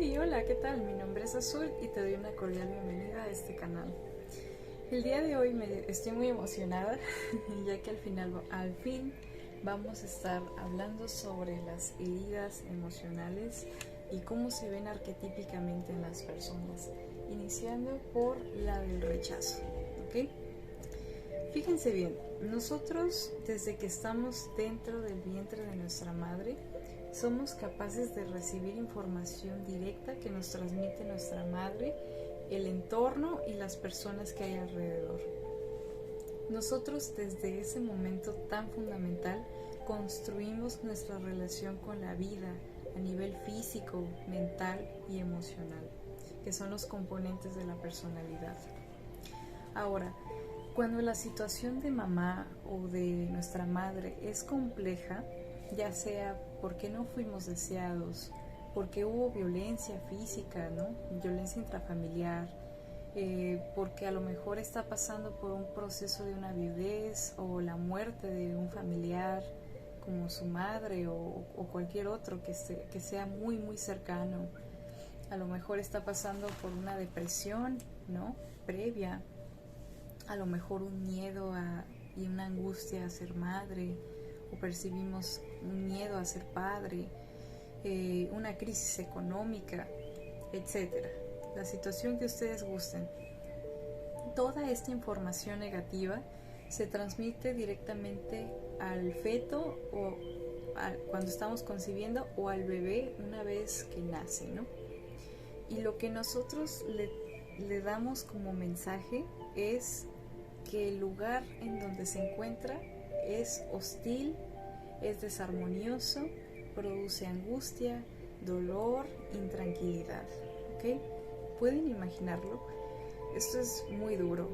Hey, hola, ¿qué tal? Mi nombre es Azul y te doy una cordial bienvenida a este canal. El día de hoy estoy muy emocionada ya que al fin vamos a estar hablando sobre las heridas emocionales y cómo se ven arquetípicamente en las personas, iniciando por la del rechazo, ¿ok? Fíjense bien, nosotros desde que estamos dentro del vientre de nuestra madre, somos capaces de recibir información directa que nos transmite nuestra madre, el entorno y las personas que hay alrededor. Nosotros desde ese momento tan fundamental construimos nuestra relación con la vida a nivel físico, mental y emocional, que son los componentes de la personalidad. Ahora, cuando la situación de mamá o de nuestra madre es compleja, ya sea porque no fuimos deseados, porque hubo violencia física, ¿no? Violencia intrafamiliar, porque a lo mejor está pasando por un proceso de una viudez o la muerte de un familiar como su madre o cualquier otro que sea muy muy cercano. A lo mejor está pasando por una depresión, ¿no? Previa, a lo mejor un miedo y una angustia a ser madre, o percibimos un miedo a ser padre, una crisis económica, etcétera. La situación que ustedes gusten. Toda esta información negativa se transmite directamente al feto o cuando estamos concibiendo o al bebé una vez que nace, ¿no? Y lo que nosotros le damos como mensaje es que el lugar en donde se encuentra es hostil, es desarmonioso, produce angustia, dolor, intranquilidad, ¿ok? ¿Pueden imaginarlo? Esto es muy duro,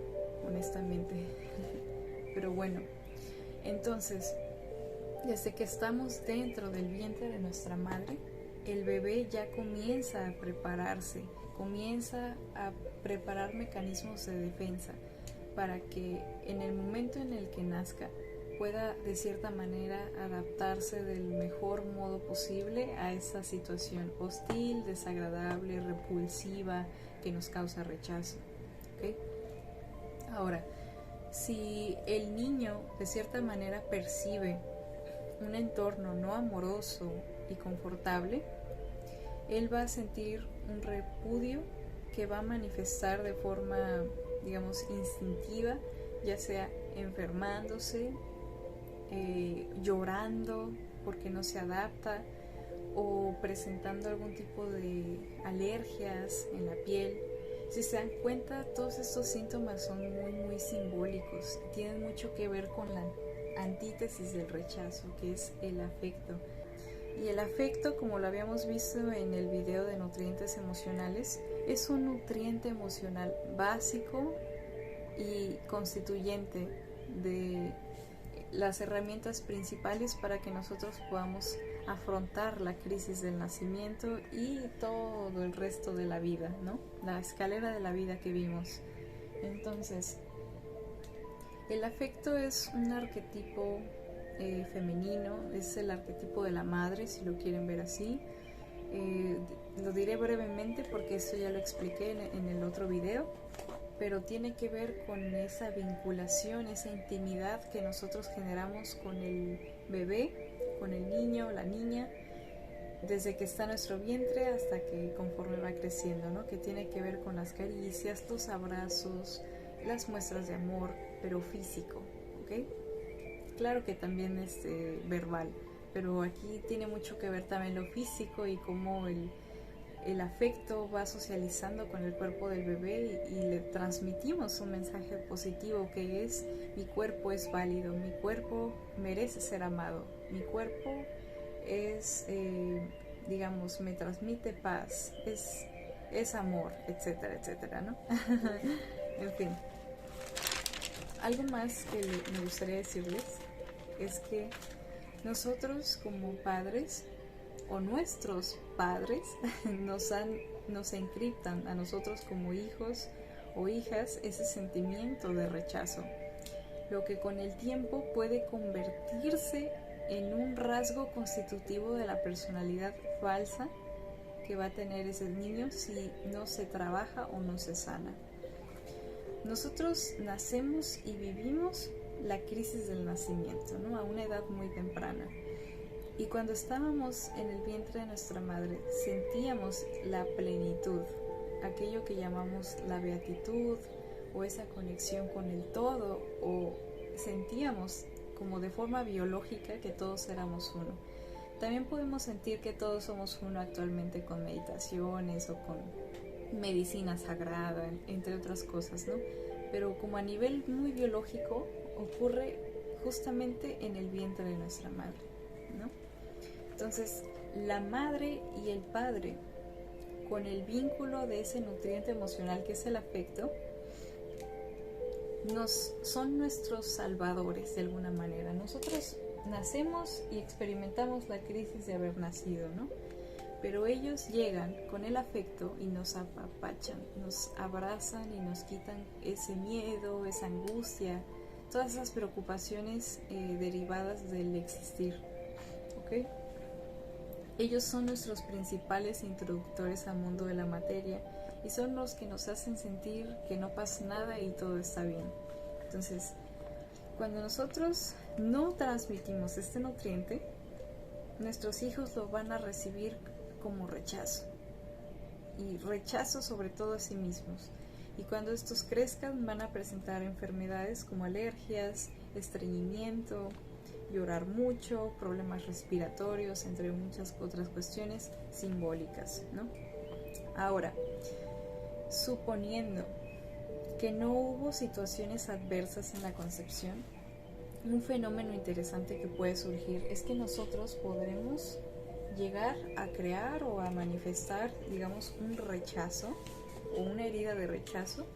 honestamente. Pero bueno, entonces, desde que estamos dentro del vientre de nuestra madre, el bebé ya comienza a prepararse, comienza a preparar mecanismos de defensa para que en el momento en el que nazca pueda de cierta manera adaptarse del mejor modo posible a esa situación hostil, desagradable, repulsiva que nos causa rechazo, ¿okay? Ahora, si el niño de cierta manera percibe un entorno no amoroso y confortable, él va a sentir un repudio que va a manifestar de forma, digamos, instintiva, ya sea enfermándose, llorando porque no se adapta o presentando algún tipo de alergias en la piel. Si se dan cuenta, todos estos síntomas son muy muy simbólicos y tienen mucho que ver con la antítesis del rechazo, que es el afecto. Y el afecto, como lo habíamos visto en el video de nutrientes emocionales, es un nutriente emocional básico y constituyente de las herramientas principales para que nosotros podamos afrontar la crisis del nacimiento y todo el resto de la vida, ¿no? La escalera de la vida que vimos. Entonces, el afecto es un arquetipo femenino, es el arquetipo de la madre, si lo quieren ver así. Lo diré brevemente porque eso ya lo expliqué en el otro video, pero tiene que ver con esa vinculación, esa intimidad que nosotros generamos con el bebé, con el niño, la niña, desde que está en nuestro vientre hasta que conforme va creciendo, ¿no? Que tiene que ver con las caricias, los abrazos, las muestras de amor, pero físico, ¿ok? Claro que también es verbal, pero aquí tiene mucho que ver también lo físico y cómo el afecto va socializando con el cuerpo del bebé y le transmitimos un mensaje positivo que es: mi cuerpo es válido, mi cuerpo merece ser amado, mi cuerpo es, digamos, me transmite paz, es amor, etcétera, etcétera, ¿no? En fin, algo más que me gustaría decirles es que nosotros como padres o nuestros padres nos encriptan a nosotros como hijos o hijas ese sentimiento de rechazo, lo que con el tiempo puede convertirse en un rasgo constitutivo de la personalidad falsa que va a tener ese niño si no se trabaja o no se sana. Nosotros nacemos y vivimos la crisis del nacimiento, ¿no? A una edad muy temprana. Y cuando estábamos en el vientre de nuestra madre, sentíamos la plenitud, aquello que llamamos la beatitud, o esa conexión con el todo, o sentíamos como de forma biológica que todos éramos uno. También podemos sentir que todos somos uno actualmente con meditaciones o con medicina sagrada, entre otras cosas, ¿no? Pero como a nivel muy biológico ocurre justamente en el vientre de nuestra madre, ¿no? Entonces, la madre y el padre, con el vínculo de ese nutriente emocional que es el afecto, son nuestros salvadores de alguna manera. Nosotros nacemos y experimentamos la crisis de haber nacido, ¿no? Pero ellos llegan con el afecto y nos apapachan, nos abrazan y nos quitan ese miedo, esa angustia, todas esas preocupaciones derivadas del existir, ¿ok? Ellos son nuestros principales introductores al mundo de la materia y son los que nos hacen sentir que no pasa nada y todo está bien. Entonces, cuando nosotros no transmitimos este nutriente, nuestros hijos lo van a recibir como rechazo, y rechazo sobre todo a sí mismos. Y cuando estos crezcan van a presentar enfermedades como alergias, estreñimiento, llorar mucho, problemas respiratorios, entre muchas otras cuestiones simbólicas, ¿no? Ahora, suponiendo que no hubo situaciones adversas en la concepción, un fenómeno interesante que puede surgir es que nosotros podremos llegar a crear o a manifestar, digamos, un rechazo o una herida de rechazo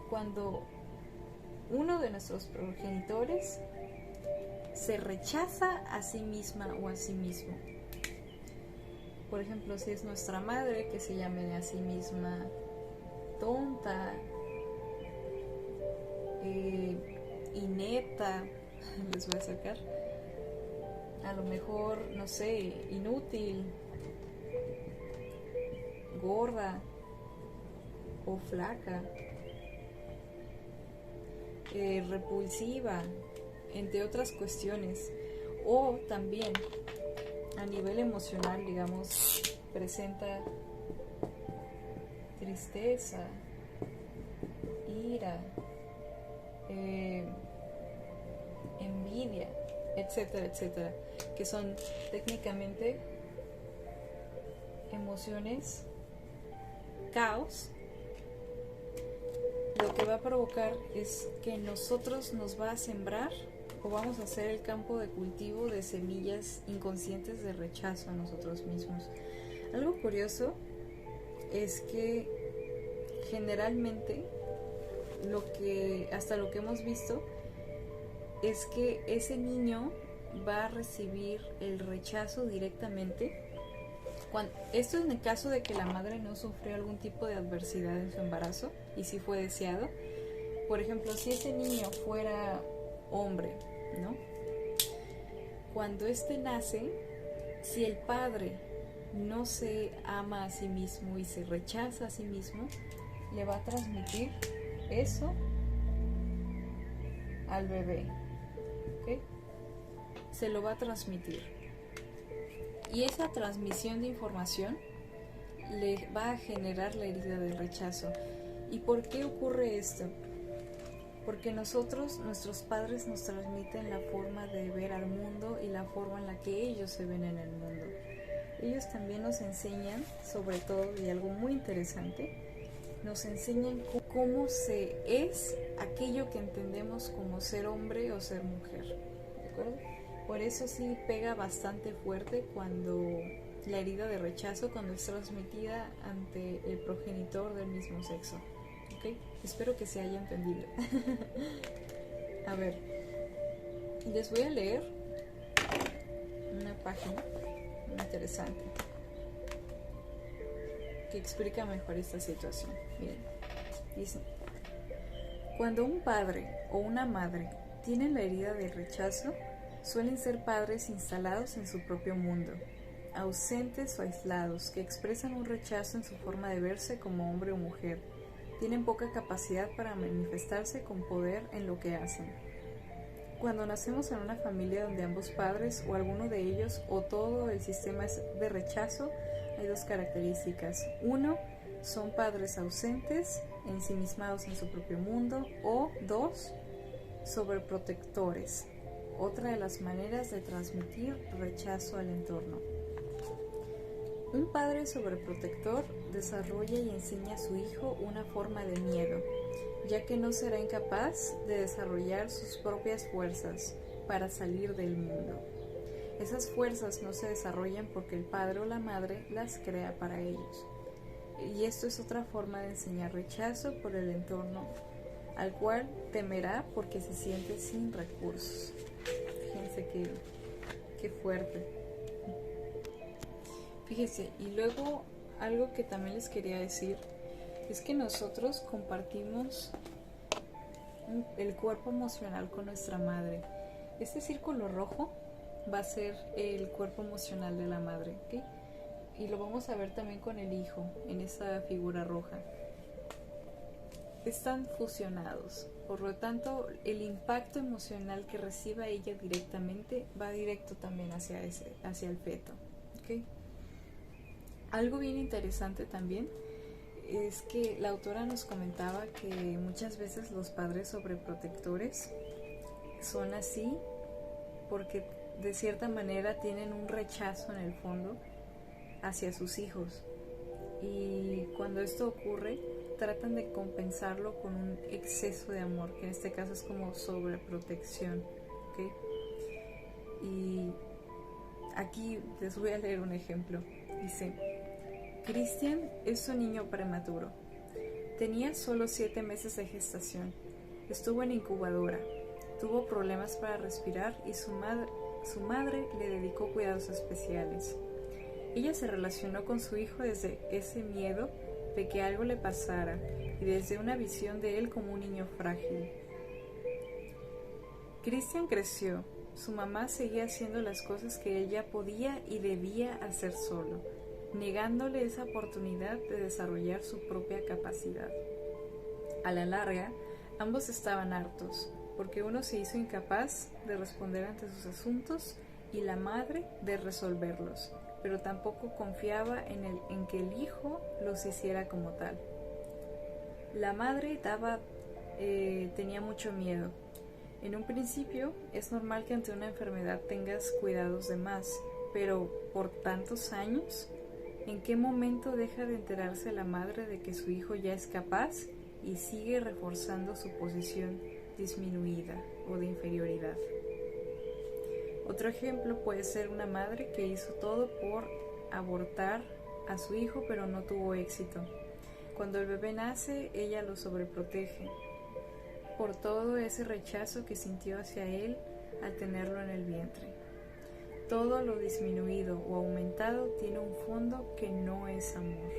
cuando uno de nuestros progenitores se rechaza a sí misma o a sí mismo. Por ejemplo, si es nuestra madre, que se llame a sí misma tonta, inepta, les voy a sacar, a lo mejor, no sé, inútil, gorda o flaca, repulsiva, entre otras cuestiones. O también a nivel emocional, digamos, presenta tristeza, ira, envidia, etcétera, etcétera, que son técnicamente emociones caos. Lo que va a provocar es que nosotros nos va a sembrar o vamos a hacer el campo de cultivo de semillas inconscientes de rechazo a nosotros mismos. Algo curioso es que generalmente hasta lo que hemos visto es que ese niño va a recibir el rechazo directamente. Esto en el caso de que la madre no sufrió algún tipo de adversidad en su embarazo y si fue deseado. Por ejemplo, si ese niño fuera hombre, ¿no? Cuando éste nace, si el padre no se ama a sí mismo y se rechaza a sí mismo, le va a transmitir eso al bebé, ¿ok? Se lo va a transmitir. Y esa transmisión de información le va a generar la herida del rechazo. ¿Y por qué ocurre esto? Porque nuestros padres nos transmiten la forma de ver al mundo y la forma en la que ellos se ven en el mundo. Ellos también nos enseñan, sobre todo, y algo muy interesante, nos enseñan cómo se es aquello que entendemos como ser hombre o ser mujer, ¿de acuerdo? Por eso sí pega bastante fuerte cuando la herida de rechazo, cuando es transmitida ante el progenitor del mismo sexo. ¿Ok? Espero que se haya entendido. A ver, les voy a leer una página muy interesante que explica mejor esta situación. Miren, dice: cuando un padre o una madre tienen la herida de rechazo, suelen ser padres instalados en su propio mundo, ausentes o aislados, que expresan un rechazo en su forma de verse como hombre o mujer. Tienen poca capacidad para manifestarse con poder en lo que hacen. Cuando nacemos en una familia donde ambos padres o alguno de ellos o todo el sistema es de rechazo, hay dos características. Uno, son padres ausentes, ensimismados en su propio mundo, o dos, sobreprotectores, otra de las maneras de transmitir rechazo al entorno. Un padre sobreprotector desarrolla y enseña a su hijo una forma de miedo, ya que no será incapaz de desarrollar sus propias fuerzas para salir del mundo. Esas fuerzas no se desarrollan porque el padre o la madre las crea para ellos. Y esto es otra forma de enseñar rechazo por el entorno, al cual temerá porque se siente sin recursos. Fíjense qué fuerte. Fíjense, y luego algo que también les quería decir es que nosotros compartimos el cuerpo emocional con nuestra madre. Este círculo rojo va a ser el cuerpo emocional de la madre, ¿ok? Y lo vamos a ver también con el hijo, en esa figura roja. Están fusionados, por lo tanto, el impacto emocional que reciba ella directamente va directo también hacia el feto, ¿ok? Algo bien interesante también es que la autora nos comentaba que muchas veces los padres sobreprotectores son así porque de cierta manera tienen un rechazo en el fondo hacia sus hijos, y cuando esto ocurre tratan de compensarlo con un exceso de amor, que en este caso es como sobreprotección, ¿okay? Y aquí les voy a leer un ejemplo. Dice: Cristian es un niño prematuro. Tenía solo 7 meses de gestación. Estuvo en incubadora. Tuvo problemas para respirar y su madre le dedicó cuidados especiales. Ella se relacionó con su hijo desde ese miedo de que algo le pasara y desde una visión de él como un niño frágil. Cristian creció. Su mamá seguía haciendo las cosas que ella podía y debía hacer solo, negándole esa oportunidad de desarrollar su propia capacidad. A la larga, ambos estaban hartos, porque uno se hizo incapaz de responder ante sus asuntos y la madre de resolverlos, pero tampoco confiaba en que el hijo los hiciera como tal. La madre tenía mucho miedo. En un principio es normal que ante una enfermedad tengas cuidados de más, pero por tantos años, ¿en qué momento deja de enterarse la madre de que su hijo ya es capaz y sigue reforzando su posición disminuida o de inferioridad? Otro ejemplo puede ser una madre que hizo todo por abortar a su hijo pero no tuvo éxito. Cuando el bebé nace, ella lo sobreprotege por todo ese rechazo que sintió hacia él al tenerlo en el vientre. Todo lo disminuido o aumentado tiene un fondo que no es amor.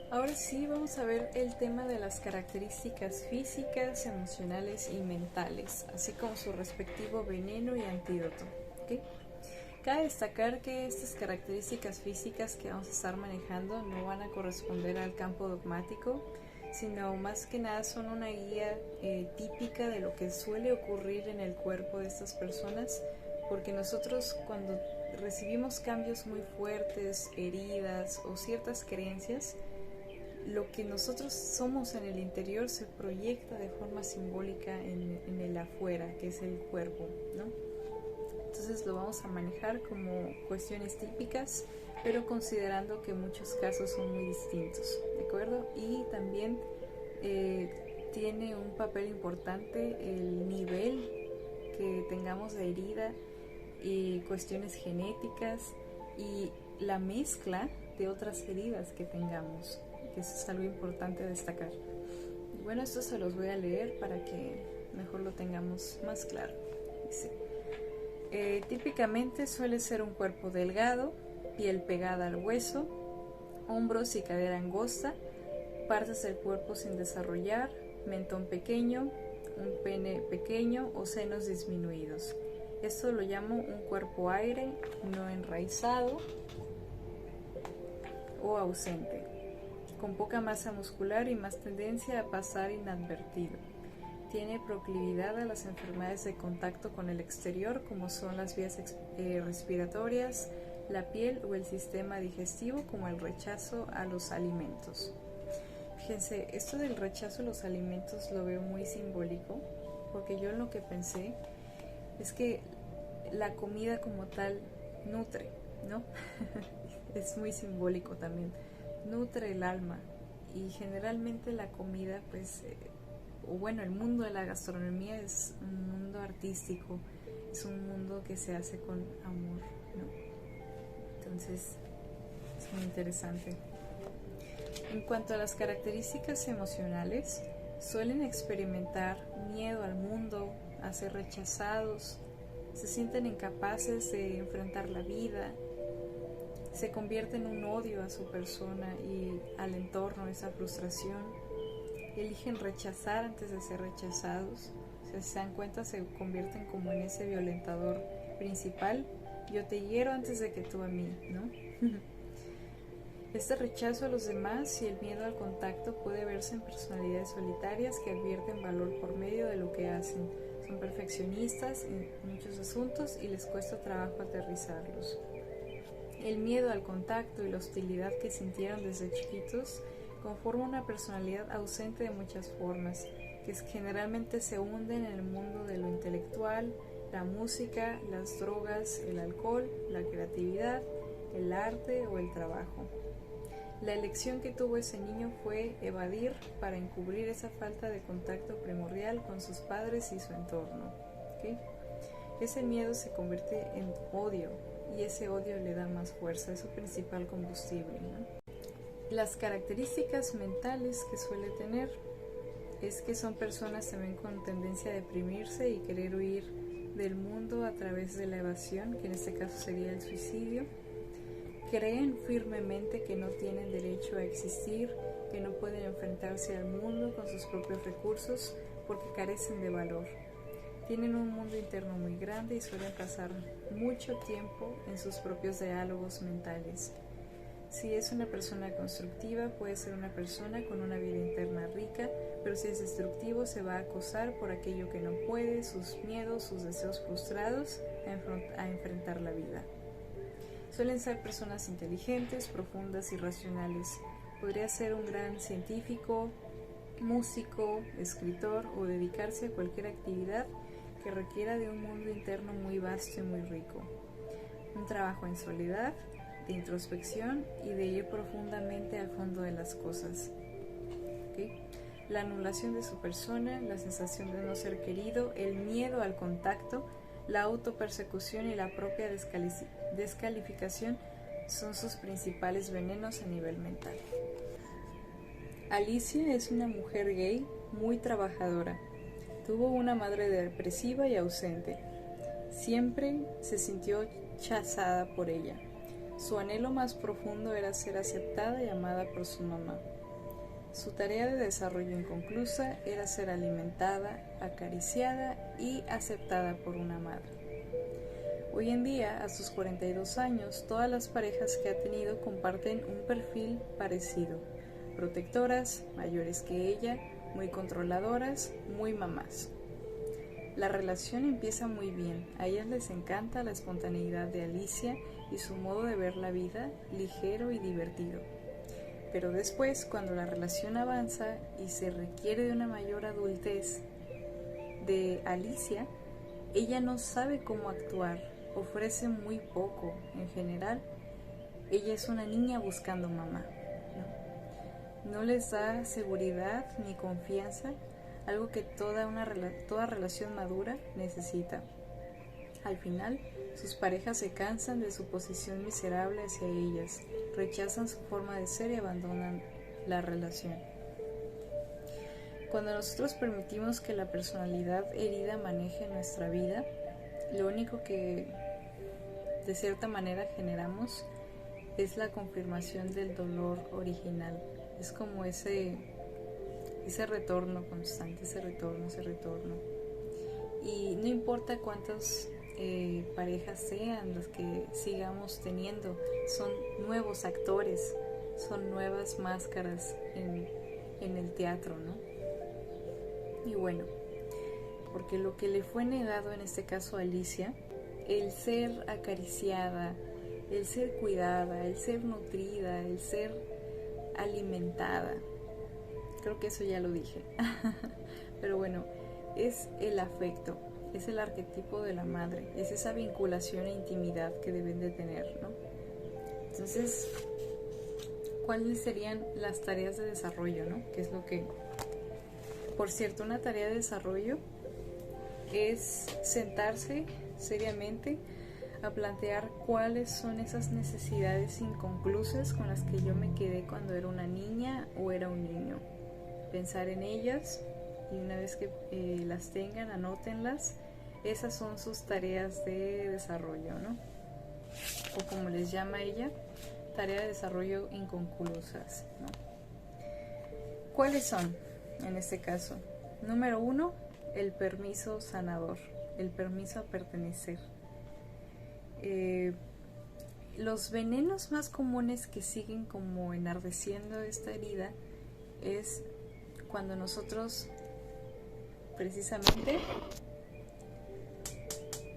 Ahora sí vamos a ver el tema de las características físicas, emocionales y mentales, así como su respectivo veneno y antídoto, ¿okay? Cabe destacar que estas características físicas que vamos a estar manejando no van a corresponder al campo dogmático, sino más que nada son una guía típica de lo que suele ocurrir en el cuerpo de estas personas, porque nosotros cuando recibimos cambios muy fuertes, heridas o ciertas creencias, lo que nosotros somos en el interior se proyecta de forma simbólica en el afuera, que es el cuerpo, ¿no? Entonces lo vamos a manejar como cuestiones típicas, pero considerando que muchos casos son muy distintos, ¿de acuerdo? Y también tiene un papel importante el nivel que tengamos de herida y cuestiones genéticas y la mezcla de otras heridas que tengamos, que eso es algo importante destacar. Y bueno, esto se los voy a leer para que mejor lo tengamos más claro. Dice: típicamente suele ser un cuerpo delgado, piel pegada al hueso, hombros y cadera angosta, partes del cuerpo sin desarrollar, mentón pequeño, un pene pequeño o senos disminuidos. Esto lo llamo un cuerpo aire no enraizado o ausente, con poca masa muscular y más tendencia a pasar inadvertido. Tiene proclividad a las enfermedades de contacto con el exterior, como son las vías respiratorias, la piel o el sistema digestivo, como el rechazo a los alimentos. Fíjense, esto del rechazo a los alimentos lo veo muy simbólico, porque yo lo que pensé es que la comida como tal nutre, ¿no? Es muy simbólico también, nutre el alma, y generalmente la comida, pues, o bueno, el mundo de la gastronomía es un mundo artístico, es un mundo que se hace con amor, ¿no? Entonces, es muy interesante. En cuanto a las características emocionales, suelen experimentar miedo al mundo, a ser rechazados, se sienten incapaces de enfrentar la vida, se convierte en un odio a su persona y al entorno, esa frustración, eligen rechazar antes de ser rechazados, o sea, si se dan cuenta se convierten como en ese violentador principal, yo te hiero antes de que tú a mí, ¿no? Este rechazo a los demás y el miedo al contacto puede verse en personalidades solitarias que advierten valor por medio de lo que hacen. Son perfeccionistas en muchos asuntos y les cuesta trabajo aterrizarlos. El miedo al contacto y la hostilidad que sintieron desde chiquitos conforman una personalidad ausente de muchas formas, que generalmente se hunden en el mundo de lo intelectual, la música, las drogas, el alcohol, la creatividad, el arte o el trabajo. La elección que tuvo ese niño fue evadir para encubrir esa falta de contacto primordial con sus padres y su entorno. ¿Okay? Ese miedo se convierte en odio y ese odio le da más fuerza, es su principal combustible, ¿no? Las características mentales que suele tener es que son personas también con tendencia a deprimirse y querer huir del mundo a través de la evasión, que en este caso sería el suicidio. Creen firmemente que no tienen derecho a existir, que no pueden enfrentarse al mundo con sus propios recursos porque carecen de valor. Tienen un mundo interno muy grande y suelen pasar mucho tiempo en sus propios diálogos mentales. Si es una persona constructiva, puede ser una persona con una vida interna rica, pero si es destructivo, se va a acosar por aquello que no puede, sus miedos, sus deseos frustrados a enfrentar la vida. Suelen ser personas inteligentes, profundas y racionales. Podría ser un gran científico, músico, escritor o dedicarse a cualquier actividad que requiera de un mundo interno muy vasto y muy rico. Un trabajo en soledad, de introspección y de ir profundamente al fondo de las cosas. ¿Okay? La anulación de su persona, la sensación de no ser querido, el miedo al contacto, la autopersecución y la propia descalificación son sus principales venenos a nivel mental. Alicia es una mujer gay muy trabajadora. Tuvo una madre depresiva y ausente. Siempre se sintió chazada por ella. Su anhelo más profundo era ser aceptada y amada por su mamá. Su tarea de desarrollo inconclusa era ser alimentada, acariciada y aceptada por una madre. Hoy en día, a sus 42 años, todas las parejas que ha tenido comparten un perfil parecido. Protectoras, mayores que ella, muy controladoras, muy mamás. La relación empieza muy bien. A ellas les encanta la espontaneidad de Alicia y su modo de ver la vida, ligero y divertido. Pero después, cuando la relación avanza y se requiere de una mayor adultez de Alicia, ella no sabe cómo actuar, ofrece muy poco. En general, ella es una niña buscando mamá. No les da seguridad ni confianza, algo que toda relación madura necesita. Al final, sus parejas se cansan de su posición miserable hacia ellas, rechazan su forma de ser y abandonan la relación. Cuando nosotros permitimos que la personalidad herida maneje nuestra vida, lo único que de cierta manera generamos es la confirmación del dolor original. Es como ese retorno constante, ese retorno. Y no importa cuántos parejas sean las que sigamos teniendo, son nuevos actores, son nuevas máscaras en el teatro, ¿no? Y bueno, porque lo que le fue negado en este caso a Alicia, el ser acariciada, el ser cuidada, el ser nutrida, el ser alimentada, creo que eso ya lo dije, pero bueno, es el afecto, es el arquetipo de la madre, es esa vinculación e intimidad que deben de tener, ¿no? Entonces, ¿cuáles serían las tareas de desarrollo, ¿no? Que es lo que, por cierto, una tarea de desarrollo es sentarse seriamente a plantear cuáles son esas necesidades inconclusas con las que yo me quedé cuando era una niña o era un niño. Pensar en ellas y una vez que las tengan, anótenlas. Esas son sus tareas de desarrollo, ¿no? O como les llama ella, tarea de desarrollo inconclusas, ¿no? ¿Cuáles son en este caso? Número 1, el permiso sanador, el permiso a pertenecer. Los venenos más comunes que siguen como enardeciendo esta herida es cuando nosotros precisamente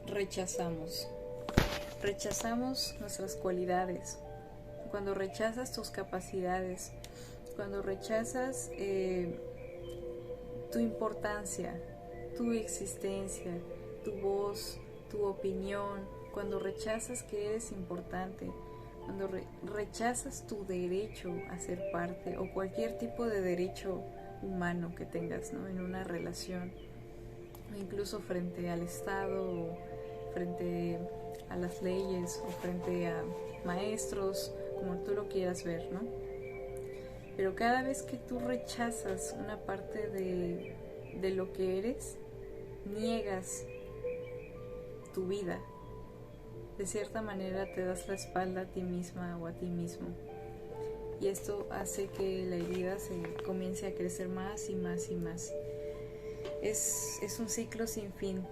rechazamos nuestras cualidades, cuando rechazas tus capacidades, cuando rechazas tu importancia, tu existencia, tu voz, tu opinión, cuando rechazas que eres importante, cuando rechazas tu derecho a ser parte o cualquier tipo de derecho humano que tengas, ¿no? En una relación, incluso frente al Estado, o frente a las leyes o frente a maestros, como tú lo quieras ver, ¿no? Pero cada vez que tú rechazas una parte de lo que eres, niegas tu vida. De cierta manera te das la espalda a ti misma o a ti mismo. Y esto hace que la herida se comience a crecer más y más y más. Es un ciclo sin fin.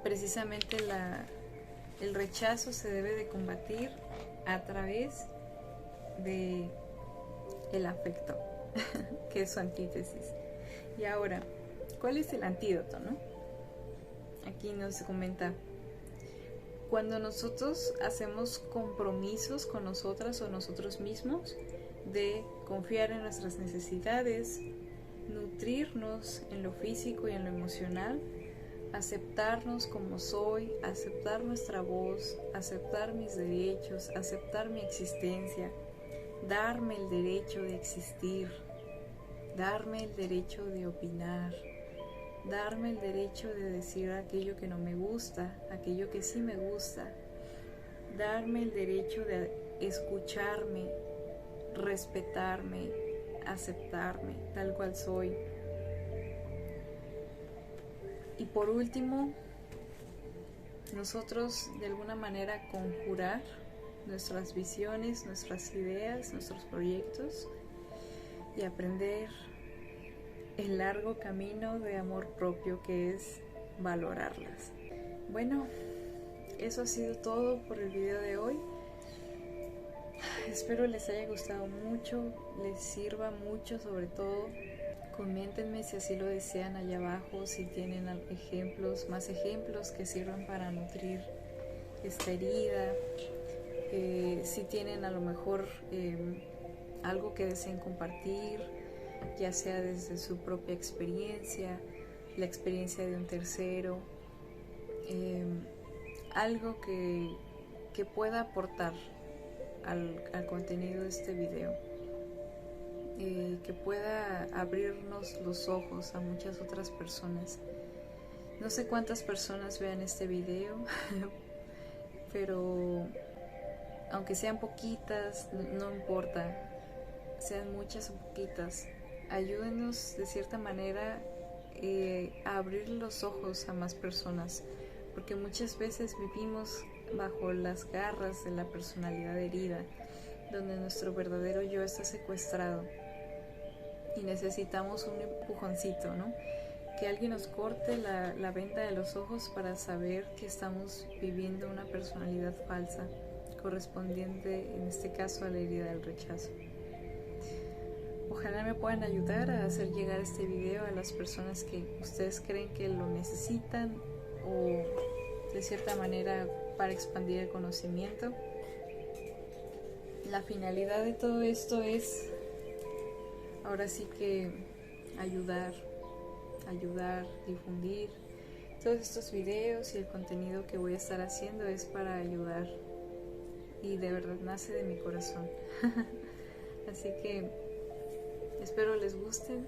Precisamente el rechazo se debe de combatir a través de el afecto, que es su antítesis. Y ahora, ¿cuál es el antídoto, no? Aquí nos comenta: cuando nosotros hacemos compromisos con nosotras o nosotros mismos de confiar en nuestras necesidades, nutrirnos en lo físico y en lo emocional, aceptarnos como soy, aceptar nuestra voz, aceptar mis derechos, aceptar mi existencia, darme el derecho de existir, darme el derecho de opinar, darme el derecho de decir aquello que no me gusta, aquello que sí me gusta, darme el derecho de escucharme, respetarme, aceptarme tal cual soy. Y por último, nosotros de alguna manera conjurar nuestras visiones, nuestras ideas, nuestros proyectos y aprender el largo camino de amor propio que es valorarlas. Bueno, eso ha sido todo por el video de hoy. Espero les haya gustado mucho, les sirva mucho, sobre todo. Coméntenme si así lo desean allá abajo, si tienen más ejemplos que sirvan para nutrir esta herida, si tienen a lo mejor algo que deseen compartir, ya sea desde su propia experiencia, la experiencia de un tercero, algo que pueda aportar al contenido de este video, que pueda abrirnos los ojos a muchas otras personas. No sé cuántas personas vean este video, pero aunque sean poquitas, no importa, sean muchas o poquitas, ayúdenos de cierta manera a abrir los ojos a más personas, porque muchas veces vivimos bajo las garras de la personalidad herida, donde nuestro verdadero yo está secuestrado y necesitamos un empujoncito, ¿no? que alguien nos corte la venda de los ojos para saber que estamos viviendo una personalidad falsa, correspondiente en este caso a la herida del rechazo. Ojalá me puedan ayudar a hacer llegar este video a las personas que ustedes creen que lo necesitan o de cierta manera para expandir el conocimiento. La finalidad de todo esto es ahora sí que ayudar, difundir. Todos estos videos y el contenido que voy a estar haciendo es para ayudar y de verdad nace de mi corazón. Así que espero les gusten.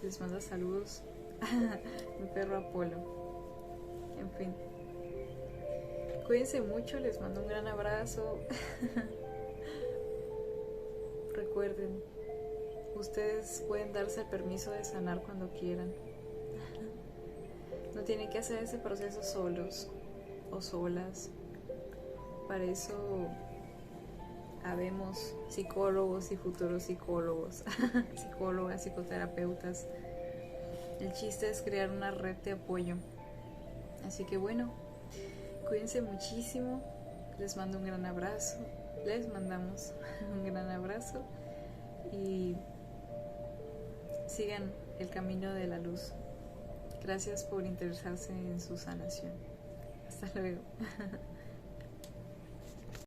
Les mando saludos mi perro Apolo. En fin, cuídense mucho, les mando un gran abrazo. Recuerden, ustedes pueden darse el permiso de sanar cuando quieran. No tienen que hacer ese proceso solos o solas. Para eso habemos psicólogos y futuros psicólogos, psicólogas, psicoterapeutas. El chiste es crear una red de apoyo. Así que bueno, cuídense muchísimo. Les mando un gran abrazo. Les mandamos un gran abrazo y sigan el camino de la luz. Gracias por interesarse en su sanación. Hasta luego.